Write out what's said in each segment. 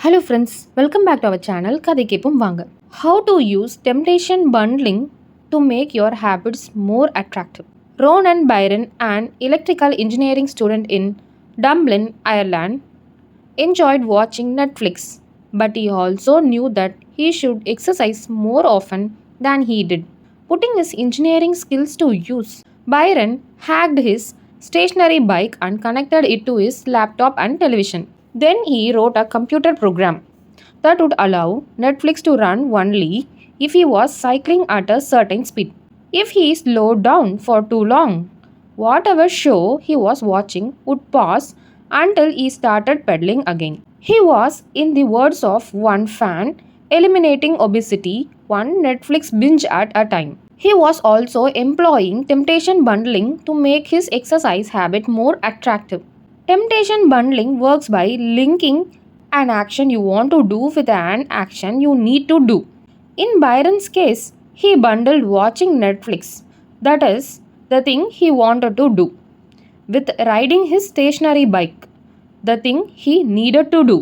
Hello friends, welcome back to our channel கதை கேட்போம் வாங்க. How to use temptation bundling to make your habits more attractive. Ronan Byron, an electrical engineering student in Dublin, Ireland, enjoyed watching Netflix, but he also knew that he should exercise more often than he did. Putting his engineering skills to use, Byron hacked his stationary bike and connected it to his laptop and television. Then he wrote a computer program that would allow Netflix to run only if he was cycling at a certain speed. If he slowed down for too long, whatever show he was watching would pause until he started pedaling again. He was, in the words of one fan, eliminating obesity one Netflix binge at a time. He was also employing temptation bundling to make his exercise habit more attractive. Temptation bundling works by linking an action you want to do with an action you need to do. In Byron's case, he bundled watching Netflix, that is, the thing he wanted to do, with riding his stationary bike, the thing he needed to do.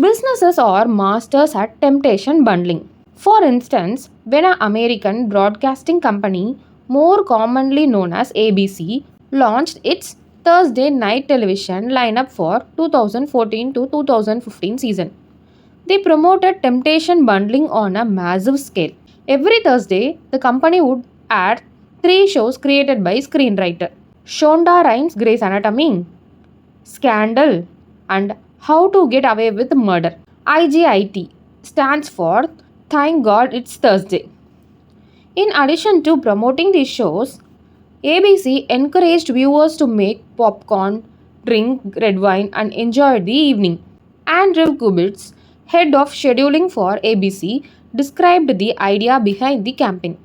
Businesses are masters at temptation bundling. For instance, when an American broadcasting company, more commonly known as ABC, launched its Thursday night television lineup for 2014 to 2015 season, they promoted temptation bundling on a massive scale. Every Thursday, the company would add three shows created by screenwriter Shonda Rhimes' Grey's Anatomy, Scandal, and How to Get Away with Murder. IGIT stands for Thank God It's Thursday. In addition to promoting these shows, ABC encouraged viewers to make popcorn, drink red wine, and enjoy the evening. Andrew Kubitz, head of scheduling for ABC, described the idea behind the campaign.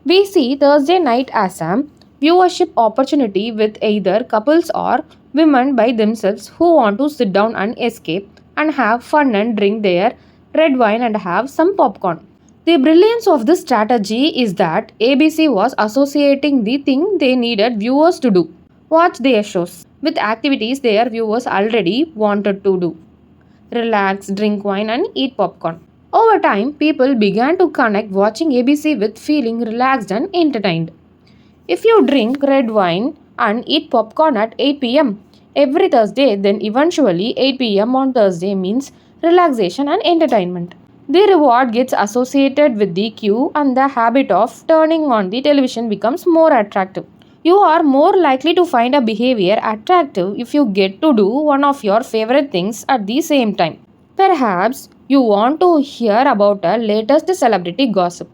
We see Thursday night as a viewership opportunity with either couples or women by themselves who want to sit down and escape and have fun and drink their red wine and have some popcorn. The brilliance of this strategy is that ABC was associating the thing they needed viewers to do, watch their shows, with activities their viewers already wanted to do. Relax, drink wine, and eat popcorn. Over time, people began to connect watching ABC with feeling relaxed and entertained. If you drink red wine and eat popcorn at 8 pm every Thursday, then eventually 8 pm on Thursday means relaxation and entertainment. The reward gets associated with the cue, and the habit of turning on the television becomes more attractive. You are more likely to find a behavior attractive if you get to do one of your favorite things at the same time. Perhaps you want to hear about a latest celebrity gossip,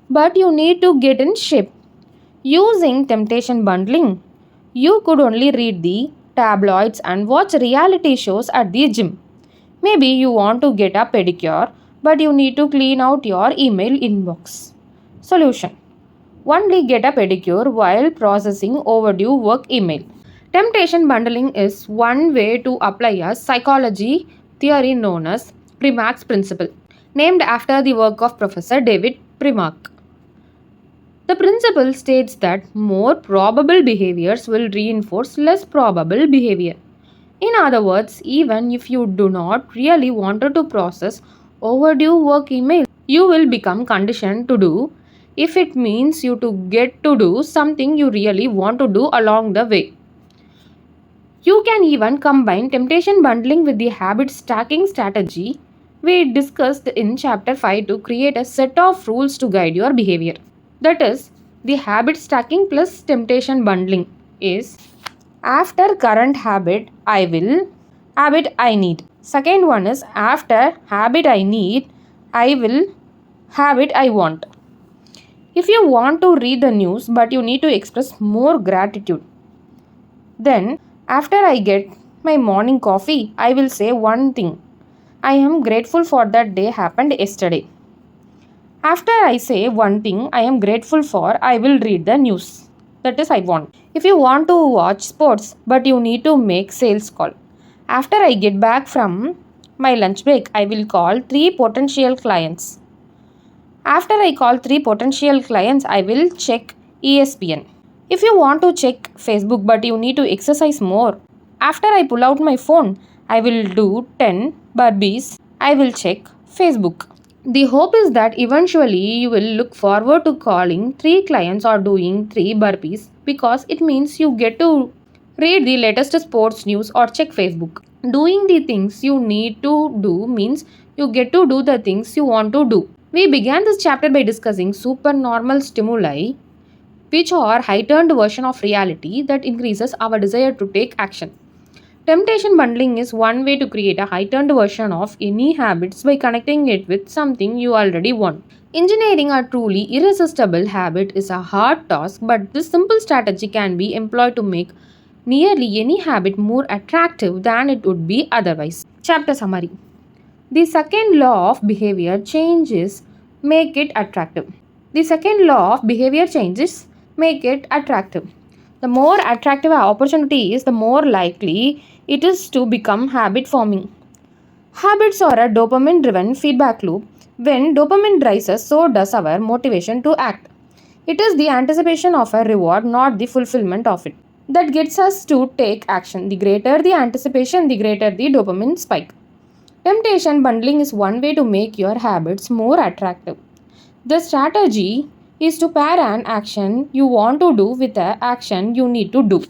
but you need to get in shape. Using temptation bundling, you could only read the tabloids and watch reality shows at the gym. Maybe you want to get a pedicure, but you need to clean out your email inbox. Solution: only get a pedicure while processing overdue work email. Temptation bundling is one way to apply a psychology theory known as Primark's principle, named after the work of Professor David Primark. The principle states that more probable behaviors will reinforce less probable behavior. In other words, even if you do not really want to process overdue work email, you will become conditioned to do if it means you to get to do something you really want to do along the way. You can even combine temptation bundling with the habit stacking strategy we discussed in chapter 5 to create a set of rules to guide your behavior. That is, the habit stacking plus temptation bundling is after current habit I will, habit I need. Second one is after habit I need, I will, habit I want. If you want to read the news but you need to express more gratitude, then after I get my morning coffee, I will say one thing. I am grateful for that day happened yesterday. After I say one thing I am grateful for, I will read the news. That is I want. If you want to watch sports but you need to make sales call, after I get back from my lunch break, I will call 3 potential clients. After I call 3 potential clients, I will check ESPN. If you want to check Facebook but you need to exercise more, after I pull out my phone, I will do 10 burpees. I will check Facebook. The hope is that eventually you will look forward to calling 3 clients or doing 3 burpees because it means you get to read the latest sports news or check Facebook. Doing the things you need to do means you get to do the things you want to do. We began this chapter by discussing supernormal stimuli, which are heightened version of reality that increases our desire to take action. Temptation bundling is one way to create a heightened version of any habits by connecting it with something you already want. Engineering a truly irresistible habit is a hard task, but this simple strategy can be employed to make nearly any habit more attractive than it would be otherwise. Chapter summary. The second law of behavior changes make it attractive. The second law of behavior changes make it attractive. The more attractive an opportunity is, the more likely it is to become habit forming. Habits are a dopamine driven feedback loop. When dopamine rises, so does our motivation to act. It is the anticipation of a reward, not the fulfillment of it, that gets us to take action. The greater the anticipation, the greater the dopamine spike. Temptation bundling is one way to make your habits more attractive. The strategy is to pair an action you want to do with an action you need to do.